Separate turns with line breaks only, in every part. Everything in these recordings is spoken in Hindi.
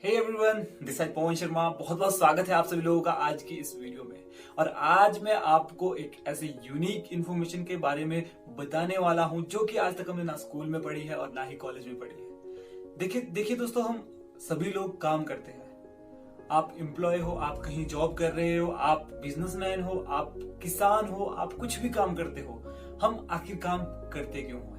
Hey everyone, this is Pawan Sharma. बहुत बहुत स्वागत है आप सभी लोगों का आज की इस वीडियो में। और आज मैं आपको एक ऐसे यूनिक इन्फॉर्मेशन के बारे में बताने वाला हूं जो कि आज तक हमने ना स्कूल में पढ़ी है और ना ही कॉलेज में पढ़ी है। देखिए दोस्तों, हम सभी लोग काम करते हैं। आप एम्प्लॉय हो, आप कहीं जॉब कर रहे हो, आप बिजनेसमैन हो, आप किसान हो, आप कुछ भी काम करते हो। हम आखिर काम करते क्यों हैं?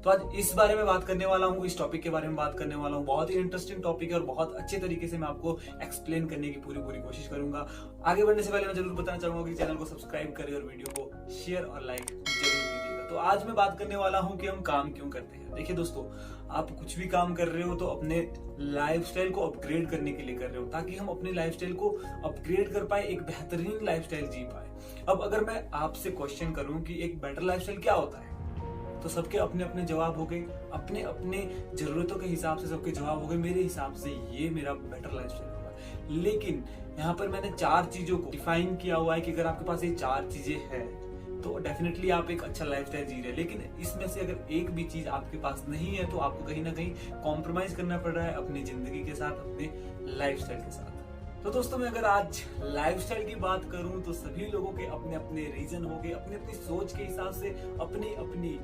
तो आज इस बारे में बात करने वाला हूँ, इस टॉपिक के बारे में बात करने वाला हूँ। बहुत ही इंटरेस्टिंग टॉपिक है और बहुत अच्छे तरीके से मैं आपको एक्सप्लेन करने की पूरी कोशिश करूंगा। आगे बढ़ने से पहले मैं जरूर बताना चाहूंगा कि चैनल को सब्सक्राइब करें और वीडियो को शेयर और लाइक जरूर कीजिएगा। तो आज मैं बात करने वाला हूँ कि हम काम क्यों करते हैं। देखिए दोस्तों, आप कुछ भी काम कर रहे हो तो अपने लाइफस्टाइल को अपग्रेड करने के लिए कर रहे हो, ताकि हम अपने लाइफस्टाइल को अपग्रेड कर पाए, एक बेहतरीन लाइफस्टाइल जी पाए। अब अगर मैं आपसे क्वेश्चन करूं कि एक बेटर लाइफस्टाइल क्या होता है, तो सबके अपने अपने जवाब हो गए, अपने अपने जरूरतों के हिसाब से सबके जवाब हो गए। मेरे हिसाब से ये मेरा बेटर लाइफस्टाइल होगा। लेकिन यहाँ पर मैंने 4 चीजों को डिफाइन किया हुआ है कि अगर आपके पास ये 4 चीजें हैं तो डेफिनेटली आप एक अच्छा लाइफस्टाइल जी रहे हैं। लेकिन इसमें से अगर एक भी चीज आपके पास नहीं है तो आपको कहीं ना कहीं कॉम्प्रोमाइज करना पड़ रहा है अपनी जिंदगी के साथ, अपने लाइफस्टाइल के साथ। तो दोस्तों, मैं अगर आज लाइफस्टाइल की बात करूं तो सभी लोगों के अपने अपने रीजन हो गए, अपनी अपनी सोच के हिसाब से, अपनी अपनी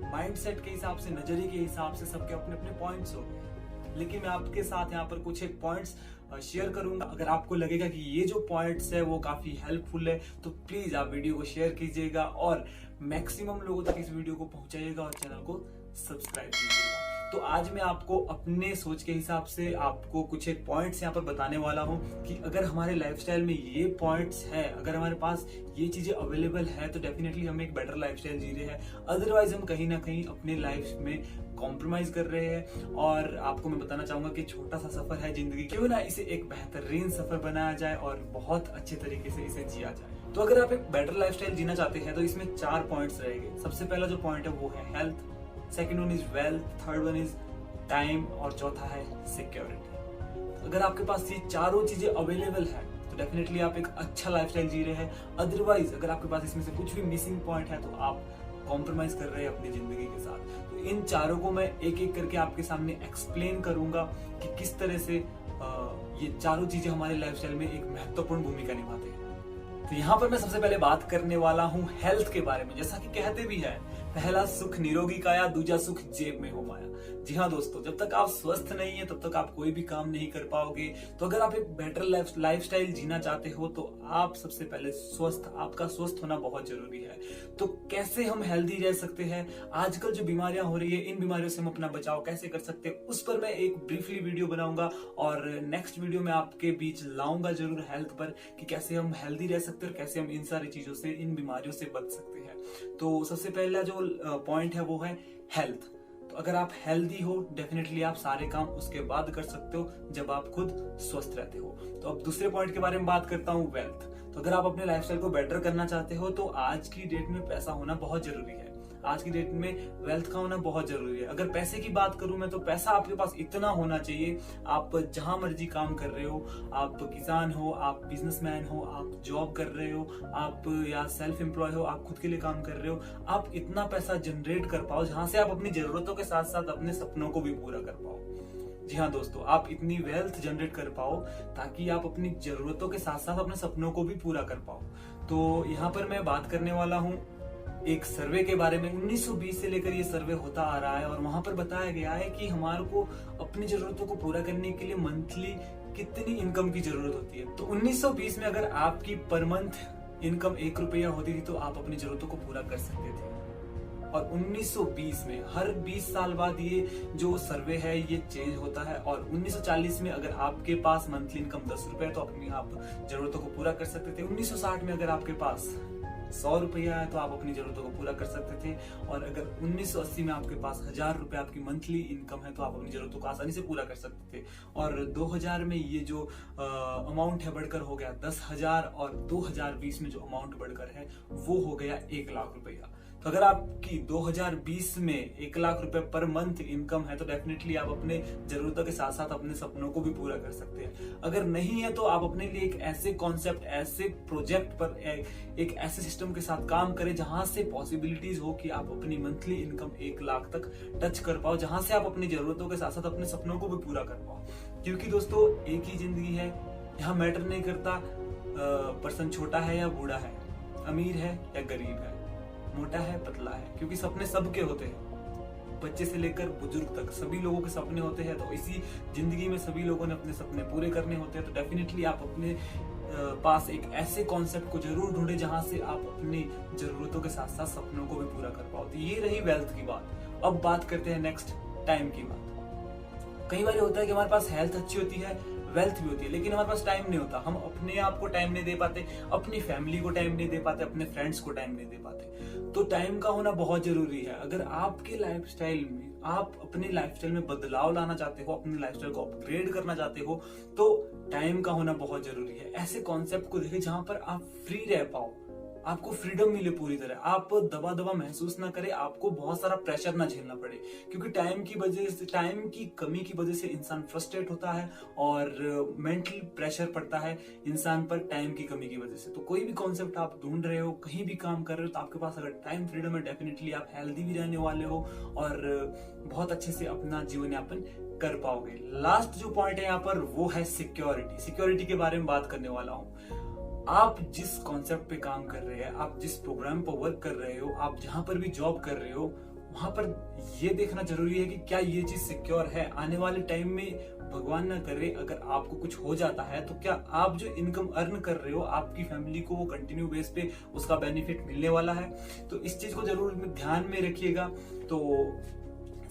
माइंडसेट के हिसाब से, नजरिए के हिसाब से सबके अपने अपने पॉइंट्स हो गए। लेकिन मैं आपके साथ यहाँ पर कुछ एक पॉइंट्स शेयर करूंगा। अगर आपको लगेगा कि ये जो पॉइंट्स है वो काफी हेल्पफुल है तो प्लीज आप वीडियो को शेयर कीजिएगा और मैक्सिमम लोगों तक इस वीडियो को पहुंचाइएगा और चैनल को सब्सक्राइब कीजिएगा। तो आज मैं आपको अपने सोच के हिसाब से आपको कुछ एक पॉइंट्स यहाँ पर बताने वाला हूँ कि अगर हमारे लाइफस्टाइल में ये पॉइंट्स है, अगर हमारे पास ये चीजें अवेलेबल है तो डेफिनेटली हम एक बेटर लाइफस्टाइल जी रहे हैं। अदरवाइज हम कहीं ना कहीं अपने लाइफ में कॉम्प्रोमाइज कर रहे हैं। और आपको मैं बताना चाहूंगा कि छोटा सा सफर है जिंदगी, क्यों ना इसे एक बेहतरीन सफर बनाया जाए और बहुत अच्छे तरीके से इसे जिया जाए। तो अगर आप एक बेटर लाइफस्टाइल जीना चाहते हैं तो इसमें 4 पॉइंट्स रहेंगे। सबसे पहला जो पॉइंट है वो है health, second one is wealth, third one is time और चौथा है सिक्योरिटी। अगर आपके पास ये चारों चीजें अवेलेबल है तो डेफिनेटली आप एक अच्छा लाइफस्टाइल जी रहे हैं। अदरवाइज अगर आपके पास इसमें से कुछ भी मिसिंग पॉइंट है तो आप कॉम्प्रोमाइज कर रहे हैं अपनी जिंदगी के साथ। तो इन चारों को मैं एक एक करके आपके सामने एक्सप्लेन करूंगा कि किस तरह से ये चारों चीजें हमारे लाइफस्टाइल में एक महत्वपूर्ण भूमिका निभाते हैं। तो यहाँ पर मैं सबसे पहले बात करने वाला हूँ हेल्थ के बारे में। जैसा कि कहते भी है, पहला सुख निरोगी काया, दूजा सुख जेब में हो माया। जी हाँ दोस्तों, जब तक आप स्वस्थ नहीं है तब तक आप कोई भी काम नहीं कर पाओगे। तो अगर आप एक बेटर लाइफस्टाइल जीना चाहते हो तो आप सबसे पहले आपका स्वस्थ होना बहुत जरूरी है। तो कैसे हम हेल्दी रह सकते हैं, आजकल जो बीमारियां हो रही है इन बीमारियों से हम अपना बचाव कैसे कर सकते हैं, उस पर मैं एक ब्रीफली वीडियो बनाऊंगा और नेक्स्ट वीडियो में आपके बीच लाऊंगा जरूर हेल्थ पर, कि कैसे हम हेल्दी रह सकते हैं और कैसे हम इन सारी चीजों से, इन बीमारियों से बच सकते हैं। तो सबसे पहला जो पॉइंट है वो है हेल्थ। तो अगर आप हेल्दी हो डेफिनेटली आप सारे काम उसके बाद कर सकते हो जब आप खुद स्वस्थ रहते हो। तो अब दूसरे पॉइंट के बारे में बात करता हूँ, वेल्थ। तो अगर आप अपने लाइफस्टाइल को बेटर करना चाहते हो तो आज की डेट में पैसा होना बहुत जरूरी है। आज की डेट में वेल्थ का होना बहुत जरूरी है। अगर पैसे की बात करूं मैं तो पैसा आपके पास इतना होना चाहिए, आप जहां मर्जी काम कर रहे हो, आप किसान हो, आप बिजनेसमैन हो, आप जॉब कर रहे हो, आप या सेल्फ एम्प्लॉय हो, आप खुद के लिए काम कर रहे हो, आप इतना पैसा जनरेट कर पाओ जहां से आप अपनी जरूरतों के साथ साथ अपने सपनों को भी पूरा कर पाओ। जी हाँ दोस्तों, आप इतनी वेल्थ जनरेट कर पाओ ताकि आप अपनी जरूरतों के साथ साथ अपने सपनों को भी पूरा कर पाओ। तो यहाँ पर मैं बात करने वाला हूँ एक सर्वे के बारे में। 1920 से लेकर ये सर्वे होता आ रहा है और वहां पर बताया गया है कि हमारे को अपनी जरूरतों को पूरा करने के लिए मंथली कितनी इनकम की जरूरत होती है। तो 1920 में अगर आपकी पर मंथ इनकम 1 रुपया होती थी तो आप अपनी जरूरतों को पूरा कर सकते थे। और 1920 में हर 20 साल बाद ये जो सर्वे है ये चेंज होता है और 1940 में अगर आपके पास मंथली इनकम 10 रुपए है तो अपनी आप जरूरतों को पूरा कर सकते थे। 1960 में अगर आपके पास 100 रुपया है तो आप अपनी जरूरतों को पूरा कर सकते थे। और अगर 1980 में आपके पास 1000 रुपए आपकी मंथली इनकम है तो आप अपनी जरूरतों को आसानी से पूरा कर सकते थे। और 2000 में ये जो अमाउंट है बढ़कर हो गया 10,000 और 2020 में जो अमाउंट बढ़कर है वो हो गया 1 लाख रुपया। तो अगर आपकी 2020 में 1 लाख रुपए पर मंथ इनकम है तो डेफिनेटली आप अपने जरूरतों के साथ साथ अपने सपनों को भी पूरा कर सकते हैं। अगर नहीं है तो आप अपने लिए एक ऐसे कॉन्सेप्ट, ऐसे प्रोजेक्ट पर एक ऐसे सिस्टम के साथ काम करें जहां से पॉसिबिलिटीज हो कि आप अपनी मंथली इनकम 1 लाख तक टच कर पाओ, जहां से आप अपनी जरूरतों के साथ साथ अपने सपनों को भी पूरा कर पाओ। क्योंकि दोस्तों एक ही जिंदगी है, यहाँ मैटर नहीं करता पर्सन छोटा है या बूढ़ा है, अमीर है या गरीब है, मोटा है पतला है, क्योंकि सपने सबके होते हैं, बच्चे से लेकर बुजुर्ग तक सभी लोगों के सपने होते हैं। तो इसी जिंदगी में सभी लोगों ने अपने सपने पूरे करने होते हैं। तो डेफिनेटली आप अपने पास एक ऐसे कॉन्सेप्ट को जरूर ढूंढे जहां से आप अपनी जरूरतों के साथ साथ सपनों को भी पूरा कर पाओ। तो ये रही वेल्थ की बात। अब बात करते हैं नेक्स्ट टाइम की बात। कई बार होता है कि हमारे पास हेल्थ अच्छी होती है, वेल्थ भी होती है, लेकिन हमारे पास टाइम नहीं होता। हम अपने आप को टाइम नहीं दे पाते, अपनी फैमिली को टाइम नहीं दे पाते, अपने फ्रेंड्स को टाइम नहीं दे पाते। तो टाइम का होना बहुत जरूरी है। अगर आपके लाइफस्टाइल में आप अपने लाइफस्टाइल में बदलाव लाना चाहते हो, अपने लाइफस्टाइल को अपग्रेड करना चाहते हो, तो टाइम का होना बहुत जरूरी है। ऐसे कॉन्सेप्ट को देखें जहां पर आप फ्री रह पाओ, आपको फ्रीडम मिले पूरी तरह, आप दबा दबा महसूस ना करें, आपको बहुत सारा प्रेशर ना झेलना पड़े। क्योंकि टाइम की कमी की वजह से इंसान फ्रस्ट्रेट होता है और मेंटल प्रेशर पड़ता है इंसान पर टाइम की कमी की वजह से। तो कोई भी कॉन्सेप्ट आप ढूंढ रहे हो, कहीं भी काम कर रहे हो, तो आपके पास अगर टाइम फ्रीडम है, डेफिनेटली आप हेल्दी भी रहने वाले हो और बहुत अच्छे से अपना जीवन यापन कर पाओगे। लास्ट जो पॉइंट है यहाँ पर वो है सिक्योरिटी। सिक्योरिटी के बारे में बात करने वाला हूँ। आप जिस कॉन्सेप्ट पे काम कर रहे हैं, आप जिस प्रोग्राम पर वर्क कर रहे हो, आप जहां पर भी जॉब कर रहे हो, वहां पर ये देखना जरूरी है कि क्या ये चीज सिक्योर है। आने वाले टाइम में भगवान ना करे अगर आपको कुछ हो जाता है, तो क्या आप जो इनकम अर्न कर रहे हो, आपकी फैमिली को वो कंटिन्यू बेस पे उसका बेनिफिट मिलने वाला है। तो इस चीज को जरूर ध्यान में रखिएगा। तो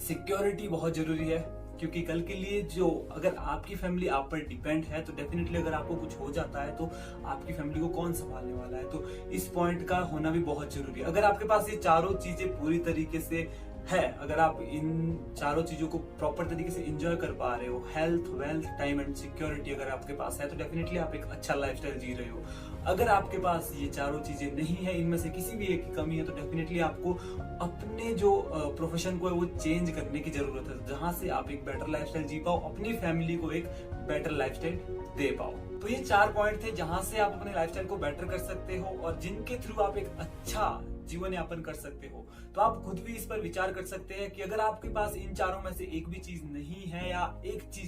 सिक्योरिटी बहुत जरूरी है, क्योंकि कल के लिए जो अगर आपकी फैमिली आप पर डिपेंड है, तो डेफिनेटली अगर आपको कुछ हो जाता है तो आपकी फैमिली को कौन संभालने वाला है। तो इस पॉइंट का होना भी बहुत जरूरी है। अगर आपके पास ये चारों चीजें पूरी तरीके से है, अगर आप इन चारों चीजों को प्रॉपर तरीके से एंजॉय कर पा रहे हो, health, wealth, time and security अगर आपके पास है, तो डेफिनेटली आप एक अच्छा लाइफस्टाइल जी रहे हो। अगर आपके पास ये चारों चीजें नहीं है, इनमें से किसी भी एक की कमी है, तो डेफिनेटली आपको अपने जो प्रोफेशन को है वो चेंज करने की जरूरत है, जहां से आप एक बेटर लाइफस्टाइल जी पाओ, अपनी फैमिली को एक बेटर लाइफस्टाइल दे पाओ। तो ये 4 पॉइंट थे जहां से आप अपने लाइफस्टाइल को बेटर कर सकते हो और जिनके थ्रू आप एक अच्छा जीवन यापन कर सकते हो। तो आप खुद भी इस पर विचार कर सकते हैं कि अगर आपके पास इन चारों में से एक भी चीज नहीं है या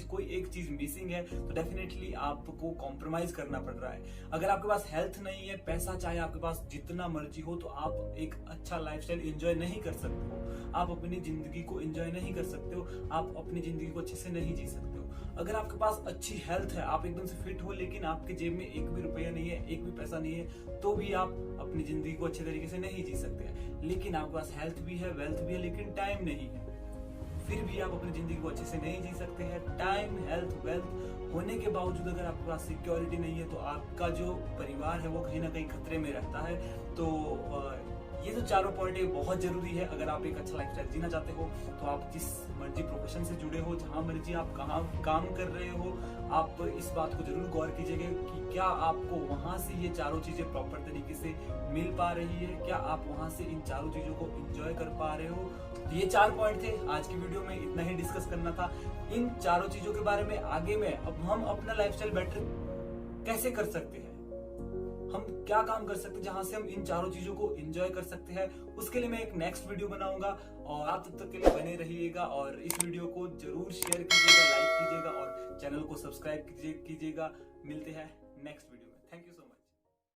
कोई एक चीज मिसिंग है, तो डेफिनेटली आपको कॉम्प्रोमाइज करना पड़ रहा है। अगर आपके पास हेल्थ नहीं है, पैसा चाहे आपके पास जितना मर्जी हो, तो आप एक अच्छा लाइफस्टाइल एंजॉय नहीं कर सकते हो, आप अपनी जिंदगी को एंजॉय नहीं कर सकते हो, आप अपनी जिंदगी को अच्छे से नहीं जी सकते हो। अगर आपके पास अच्छी हेल्थ है, आप एकदम से फिट हो, लेकिन आपके जेब में एक भी रुपया नहीं है, एक भी पैसा नहीं है, तो भी आप अपनी जिंदगी को अच्छे तरीके से नहीं जी सकते हैं। लेकिन आपके पास हेल्थ भी है, वेल्थ भी है, लेकिन टाइम नहीं है, फिर भी आप अपनी जिंदगी को अच्छे से नहीं जी सकते हैं। टाइम, हेल्थ, वेल्थ होने के बावजूद अगर आपके पास सिक्योरिटी नहीं है, तो आपका जो परिवार है वो कहीं ना कहीं खतरे में रहता है। तो ये जो चारों पॉइंट है बहुत जरूरी है। अगर आप एक अच्छा लाइफस्टाइल जीना चाहते हो, तो आप जिस मर्जी प्रोफेशन से जुड़े हो, जहां मर्जी आप कहाँ काम कर रहे हो, आप इस बात को जरूर गौर कीजिएगा कि क्या आपको वहां से ये चारों चीजें प्रॉपर तरीके से मिल पा रही है, क्या आप वहां से इन चारों चीजों को एंजॉय कर पा रहे हो। तो ये 4 पॉइंट थे आज की वीडियो में, इतना ही डिस्कस करना था। इन चारों चीजों के बारे में आगे में अब हम अपना लाइफस्टाइल बेटर कैसे कर सकते हैं, हम क्या काम कर सकते हैं जहां से हम इन चारों चीजों को एंजॉय कर सकते हैं, उसके लिए मैं एक नेक्स्ट वीडियो बनाऊंगा। और आप तब तक के लिए बने रहिएगा और इस वीडियो को जरूर शेयर कीजिएगा, लाइक कीजिएगा और चैनल को सब्सक्राइब कीजिएगा। मिलते हैं नेक्स्ट वीडियो।